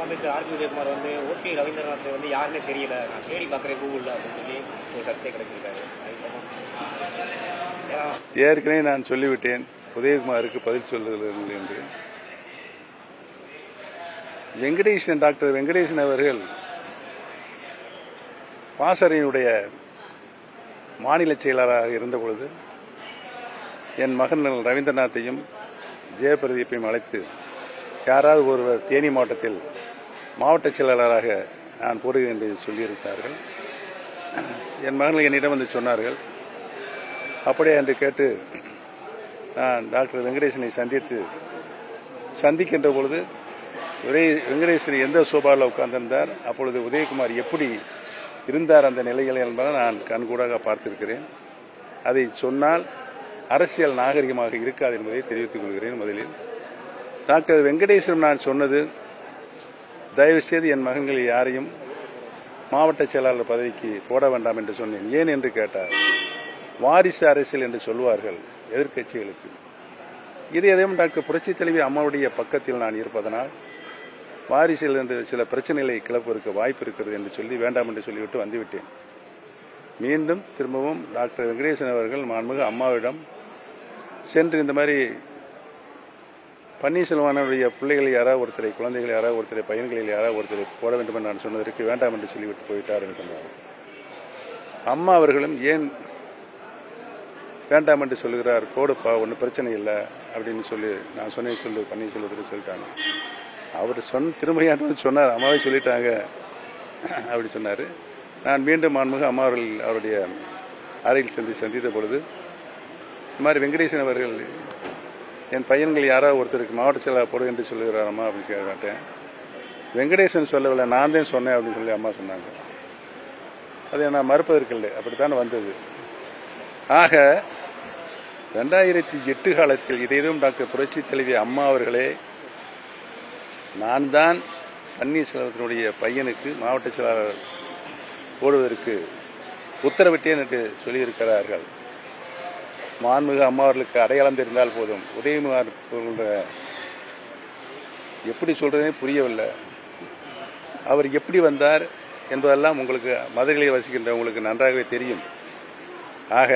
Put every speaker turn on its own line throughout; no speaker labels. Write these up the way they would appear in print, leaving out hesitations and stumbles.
அமைச்சர் R B Udhayakumar வந்து OP Rabindranath வந்து யாருன்னே தெரியல, நான் தேடி பார்க்குறேன் கூகுளில் அப்படின்னு சொல்லி ஒரு சர்ச்சை கிடைச்சிருக்காரு.
ஏற்கனவே நான் சொல்லிவிட்டேன், உதயகுமாருக்கு பதில் சொல்லுங்கள் என்று. டாக்டர் வெங்கடேசன் அவர்கள் பாசறையினுடைய மாநில செயலாளராக இருந்த பொழுது என் மகன் ரவீந்திரநாத்தையும் ஜெயபிரதீப்பையும் அழைத்து, யாராவது ஒருவர் தேனி மாவட்டத்தில் மாவட்ட செயலாளராக நான் போடுகிறேன் என்று சொல்லியிருக்கிறார்கள். என் மகன்கள் என்னிடம் வந்து சொன்னார்கள். அப்படியே என்று கேட்டு நான் டாக்டர் வெங்கடேசனை சந்திக்கின்ற பொழுது வெங்கடேசன் எந்த சோபாவில் உட்கார்ந்திருந்தார், அப்பொழுது உதயகுமார் எப்படி இருந்தார் அந்த நிலைகள் என்பதை நான் கண்கூடாக பார்த்திருக்கிறேன். அதை சொன்னால் அரசியல் நாகரிகமாக இருக்காது என்பதை தெரிவித்துக் கொள்கிறேன். முதலில் டாக்டர் வெங்கடேசன் நான் சொன்னது, தயவு செய்து என் மகன்கள் யாரையும் மாவட்ட செயலாளர் பதவிக்கு போட வேண்டாம் என்று சொன்னேன். ஏன் என்று கேட்டார். வாரிசு அரசியல் என்று சொல்வார்கள் எதிர்க்கட்சிகளுக்கு. இது எதையும் டாக்டர் புரட்சித் தலைவி அம்மாவுடைய பக்கத்தில் நான் இருப்பதனால் வாரிசில் என்று சில பிரச்சனைகளை கிளப்பதற்கு வாய்ப்பு இருக்கிறது என்று சொல்லி வேண்டாம் என்று சொல்லிவிட்டு வந்துவிட்டேன். மீண்டும் திரும்பவும் டாக்டர் வெங்கடேசன் அவர்கள் மாண்புமிகு அம்மாவிடம் சென்று இந்த மாதிரி பன்னீர்செல்வனுடைய பிள்ளைகள் யாராவது ஒருத்தரை, குழந்தைகள் யாராவது ஒருத்தரை, பையன்களில் யாராவது ஒருத்தரை போட வேண்டும் என்று நான் சொன்னதற்கு வேண்டாம் என்று சொல்லிவிட்டு போயிட்டார் என்று சொன்னார். அம்மா அவர்களும் ஏன் வேண்டாம் என்று சொல்லுகிறார், போடுப்பா ஒன்றும் பிரச்சனை இல்லை அப்படின்னு சொல்லி நான் சொன்னேன் பன்னீர்செல்வத்துக்கு சொல்லிட்டாங்க. அவர் திரும்பியாண்டு சொன்னார், அம்மாவே சொல்லிட்டாங்க அப்படி சொன்னார். நான் மீண்டும் மாண்புமிகு அம்மா அவர்கள் அவருடைய அறையில் சந்தித்த பொழுது, இந்த மாதிரி வெங்கடேசன் அவர்கள் என் பையன்கள் யாராவது ஒருத்தருக்கு மாவட்ட செயலாளர் போடு என்று சொல்லுகிறார் அம்மா அப்படின்னு கேட்க மாட்டேன். வெங்கடேசன் சொல்லவில்லை, நான் தான் சொன்னேன் அப்படின்னு சொல்லி அம்மா சொன்னாங்க. அதை நான் மறுப்பதற்கில்லை, அப்படித்தான் வந்தது. ஆக 2008 காலத்தில் இதையும் டாக்டர் புரட்சித் தலைவி அம்மா அவர்களே, நான் தான் பன்னீர்செல்வத்தினுடைய பையனுக்கு மாவட்ட செயலாளர் போடுவதற்கு உத்தரவிட்டேன் என்று சொல்லியிருக்கிறார்கள். மாண்புமிகு அம்மா அவர்களுக்கு அடையாளம் தெரிந்தால் போதும். உதயகுமார் எப்படி சொல்றதே புரியவில்லை. அவர் எப்படி வந்தார் என்பதெல்லாம் உங்களுக்கு மதுரையில் வசிக்கின்ற உங்களுக்கு நன்றாகவே தெரியும். ஆக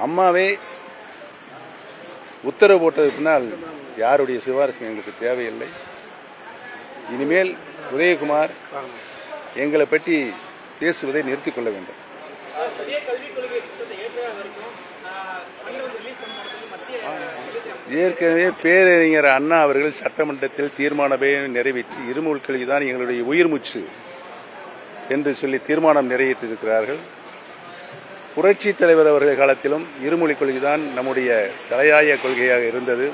அம்மாவே உத்தரவு போட்டது பின்னால் யாருடைய சிபாரிசு எங்களுக்கு தேவையில்லை. இனிமேல் உதயகுமார் எங்களை பற்றி பேசுவதை நிறுத்திக் கொள்ள வேண்டும். ஏற்கனவே பேரறிஞர் அண்ணா அவர்கள் சட்டமன்றத்தில் தீர்மானமே நிறைவேற்றி இருமொழிக் கல்விதான் எங்களுடைய உயிர் மூச்சு என்று சொல்லி தீர்மானம் நிறைவேற்றியிருக்கிறார்கள். புரட்சி தலைவர் அவர்கள் காலத்திலும் இருமொழிக் கொள்கைதான் நம்முடைய தலையாய கொள்கையாக இருந்தது.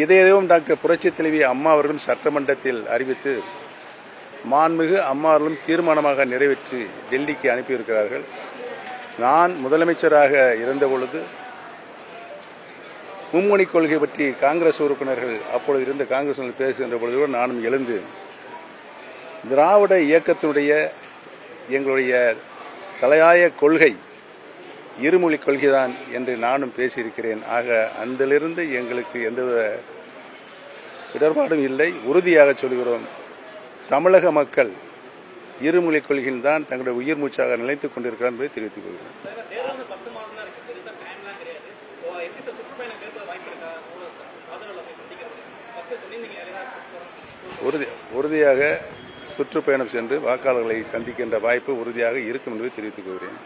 இதையும் டாக்டர் புரட்சி தலைவி அம்மா அவர்களும் சட்டமன்றத்தில் அறிவித்து மாண்புமிகு அம்மா அவர்களும் தீர்மானமாக நிறைவேற்றி டெல்லிக்கு அனுப்பியிருக்கிறார்கள். நான் முதலமைச்சராக இருந்தபொழுது மும்மொழி கொள்கை பற்றி காங்கிரஸ் உறுப்பினர்கள் அப்பொழுது இருந்த காங்கிரஸ் பேசுகின்ற பொழுது நானும் எழுந்து திராவிட இயக்கத்தினுடைய எங்களுடைய தலையாய கொள்கை இருமொழிக் கொள்கைதான் என்று நானும் பேசியிருக்கிறேன். ஆக அதிலிருந்து எங்களுக்கு எந்தவித இடர்பாடும் இல்லை. உறுதியாக சொல்கிறோம், தமிழக மக்கள் இருமொழிக் கொள்கையில் தான் தங்களுடைய உயிர் மூச்சாக நிலைத்துக் கொண்டிருக்கிறார் என்பதை தெரிவித்துக் கொள்கிறோம். உறுதியாக சுற்றுப்பயணம் சென்று வாக்காளர்களை சந்திக்கின்ற வாய்ப்பு உறுதியாக இருக்கும் என்பதை தெரிவித்துக் கொள்கிறேன்.